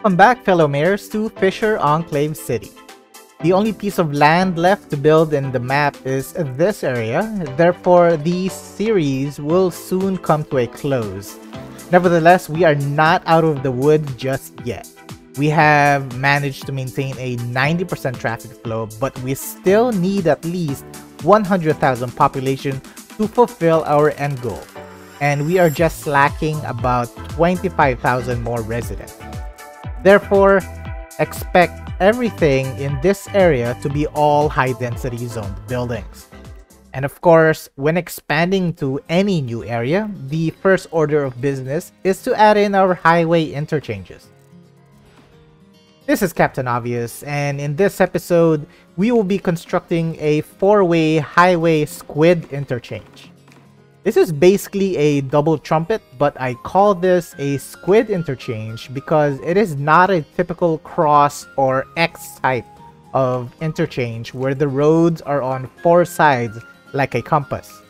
Welcome back, fellow mayors, to Fisher Enclave City. The only piece of land left to build in the map is this area, therefore the series will soon come to a close. Nevertheless, we are not out of the woods just yet. We have managed to maintain a 90% traffic flow, but we still need at least 100,000 population to fulfill our end goal. And we are just lacking about 25,000 more residents. Therefore, expect everything in this area to be all high-density zoned buildings. And of course, when expanding to any new area, the first order of business is to add in our highway interchanges. This is Captain Obvious, and in this episode, we will be constructing a 4-way highway Squid Interchange. This is basically a double trumpet, but I call this a Squid Interchange because it is not a typical cross or X type of interchange where the roads are on 4 sides like a compass.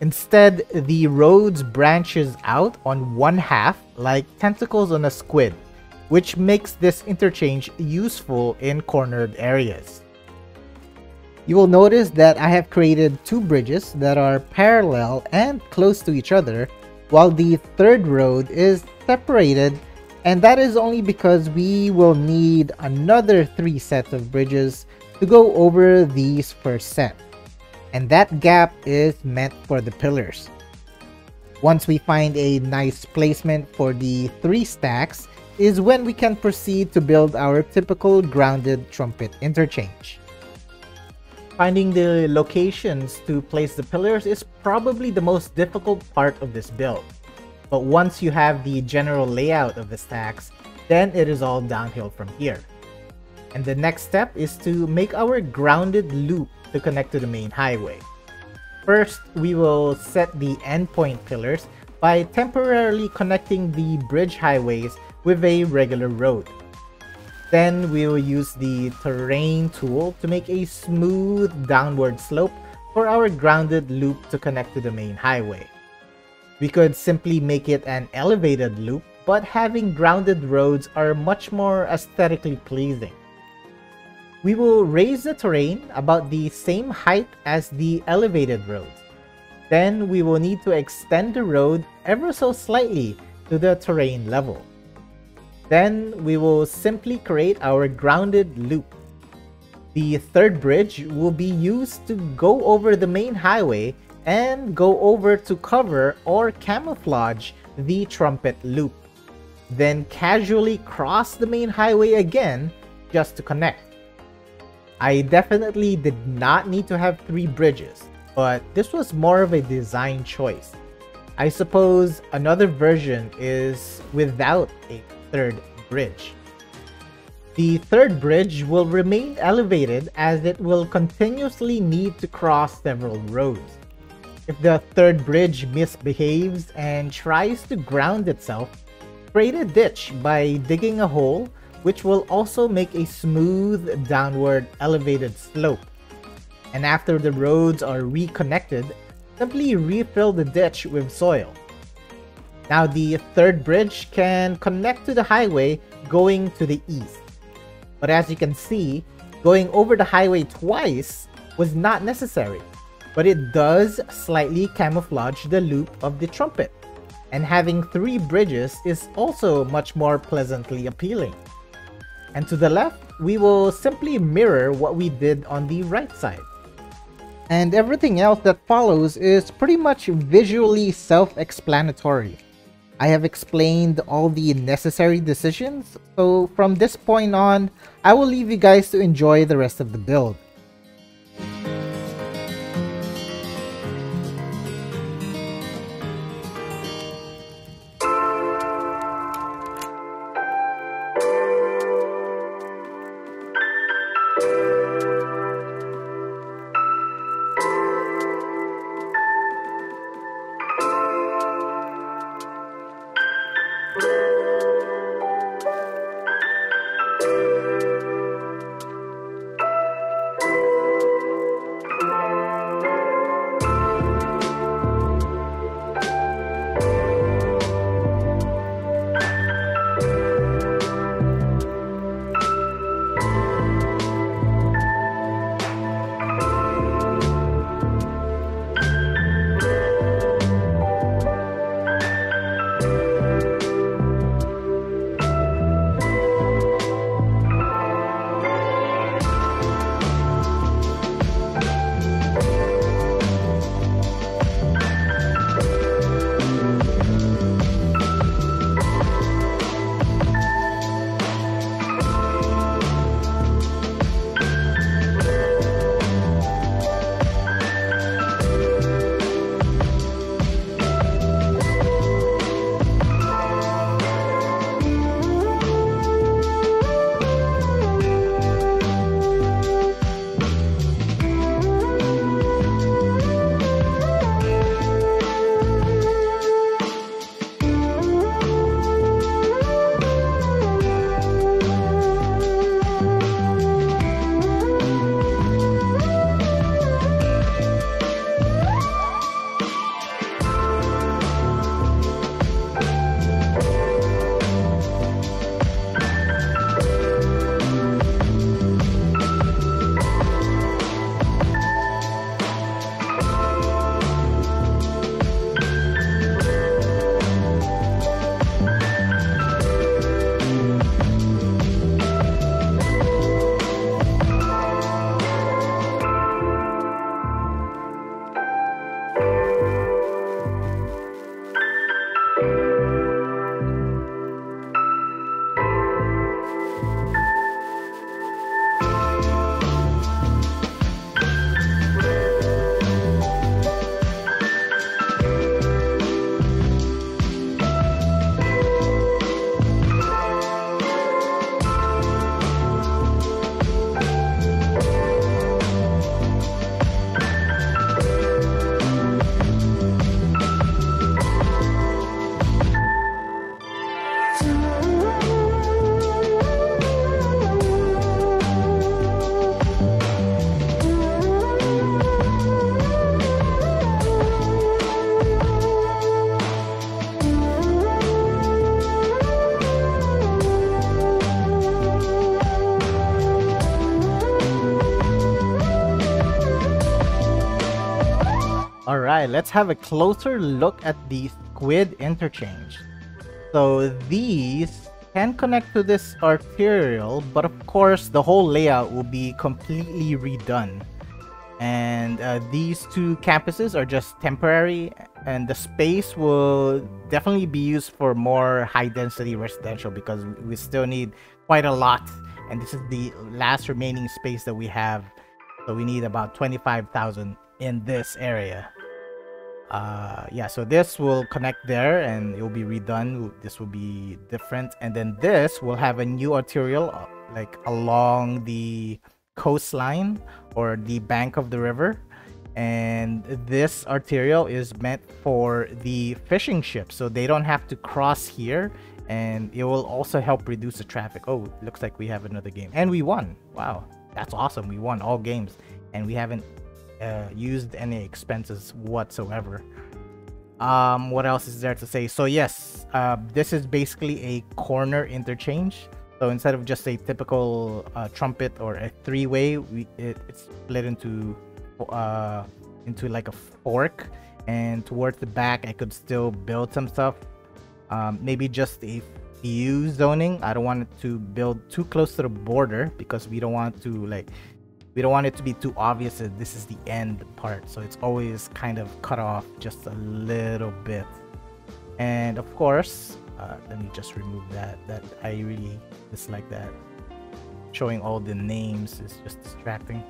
Instead, the roads branches out on one half like tentacles on a squid, which makes this interchange useful in cornered areas. You will notice that I have created 2 bridges that are parallel and close to each other, while the third road is separated, and that is only because we will need another 3 sets of bridges to go over these first set. And that gap is meant for the pillars. Once we find a nice placement for the 3 stacks is when we can proceed to build our typical grounded trumpet interchange. Finding the locations to place the pillars is probably the most difficult part of this build. But once you have the general layout of the stacks, then it is all downhill from here. And the next step is to make our grounded loop to connect to the main highway. First, we will set the endpoint pillars by temporarily connecting the bridge highways with a regular road. Then we will use the terrain tool to make a smooth downward slope for our grounded loop to connect to the main highway. We could simply make it an elevated loop, but having grounded roads are much more aesthetically pleasing. We will raise the terrain about the same height as the elevated roads. Then we will need to extend the road ever so slightly to the terrain level. Then we will simply create our grounded loop. The third bridge will be used to go over the main highway and go over to cover or camouflage the trumpet loop. Then casually cross the main highway again just to connect. I definitely did not need to have 3 bridges, but this was more of a design choice. I suppose another version is without a third bridge. The third bridge will remain elevated as it will continuously need to cross several roads. If the third bridge misbehaves and tries to ground itself, create a ditch by digging a hole, which will also make a smooth downward elevated slope. And after the roads are reconnected, simply refill the ditch with soil. Now the third bridge can connect to the highway going to the east. But as you can see, going over the highway twice was not necessary, but it does slightly camouflage the loop of the trumpet. And having 3 bridges is also much more pleasantly appealing. And to the left, we will simply mirror what we did on the right side. And everything else that follows is pretty much visually self-explanatory. I have explained all the necessary decisions, so from this point on, I will leave you guys to enjoy the rest of the build. All right, let's have a closer look at the Squid Interchange. So these can connect to this arterial, but of course the whole layout will be completely redone. And these two campuses are just temporary, and the space will definitely be used for more high density residential because we still need quite a lot, and this is the last remaining space that we have, so we need about 25,000 in this area. Yeah, so this will connect there and it will be redone. This will be different, and then this will have a new arterial like along the coastline or the bank of the river, and this arterial is meant for the fishing ships so they don't have to cross here, and it will also help reduce the traffic. Oh, looks like we have another game and we won. Wow, that's awesome. We won all games and we haven't used any expenses whatsoever. What else is there to say? So yes, this is basically a corner interchange. So instead of just a typical trumpet or a three-way, it's split into like a fork, and towards the back I could still build some stuff. Maybe just a few zoning. I don't want it to build too close to the border because we don't want it to be too obvious that this is the end part, so it's always kind of cut off just a little bit. And of course, let me just remove that I really dislike that. Showing all the names is just distracting.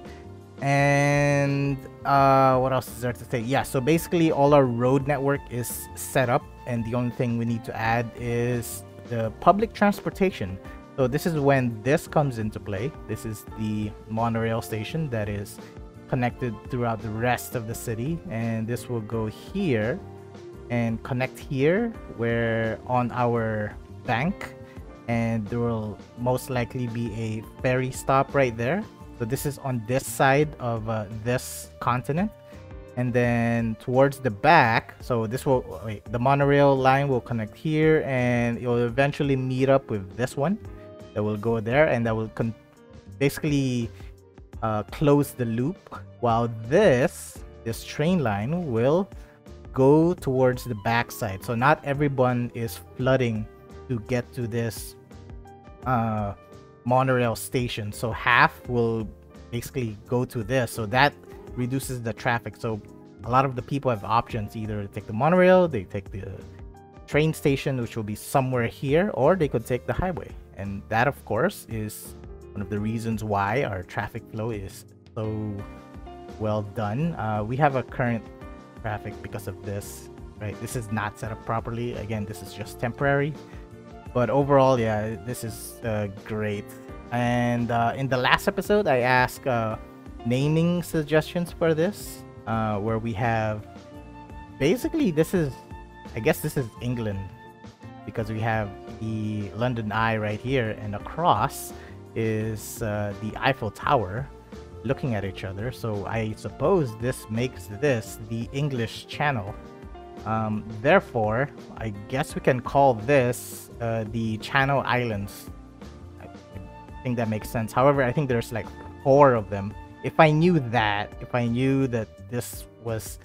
And what else is there to say? Yeah, so basically all our road network is set up, and the only thing we need to add is the public transportation. So this is when this comes into play. This is the monorail station that is connected throughout the rest of the city, and this will go here and connect here where on our bank, and there will most likely be a ferry stop right there. So this is on this side of this continent, and then towards the back, so this will the monorail line will connect here, and it will eventually meet up with this one that will go there, and that will basically close the loop, while this train line will go towards the backside. So not everyone is flooding to get to this monorail station, so half will basically go to this, so that reduces the traffic. So a lot of the people have options: either take the monorail, they take the train station, which will be somewhere here, or they could take the highway. And that of course is one of the reasons why our traffic flow is so well done. We have a current traffic because of this, right? This is not set up properly. Again, this is just temporary, but overall, yeah, this is great. And in the last episode I asked naming suggestions for this, where we have basically, I guess this is England, because we have the London Eye right here, and across is the Eiffel Tower looking at each other. So I suppose this makes this the English Channel. Therefore, I guess we can call this the Channel Islands. I think that makes sense. However, I think there's like 4 of them. If I knew that this was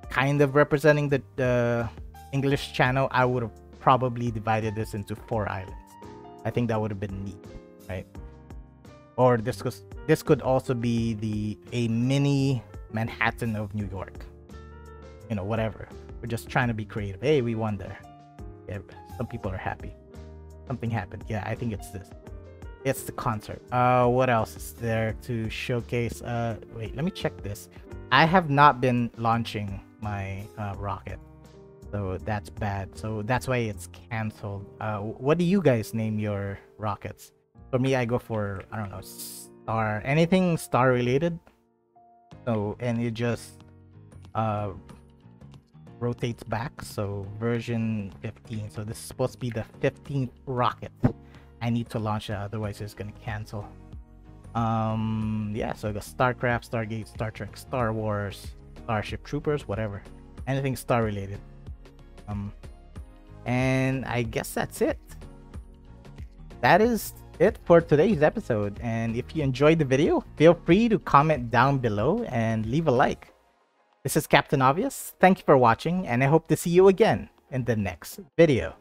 kind of representing the English Channel, I would have probably divided this into 4 islands. I think that would have been neat, right? Or this could also be a mini Manhattan of New York. You know, whatever. We're just trying to be creative. Hey, we won there. Yeah, some people are happy. Something happened. Yeah, I think it's this. It's the concert. What else is there to showcase? Wait, let me check this. I have not been launching my rocket, so that's bad. So that's why it's canceled. What do you guys name your rockets? For me, I go for, I don't know, anything star related. So, and it just rotates back. So version 15. So this is supposed to be the 15th rocket. I need to launch it, otherwise it's gonna cancel. Yeah, so I got StarCraft, Stargate, Star Trek, Star Wars, Starship Troopers, whatever, anything star related. And I guess that's it. That is it for today's episode, and if you enjoyed the video, feel free to comment down below and leave a like. This is Captain Obvious. Thank you for watching, and I hope to see you again in the next video.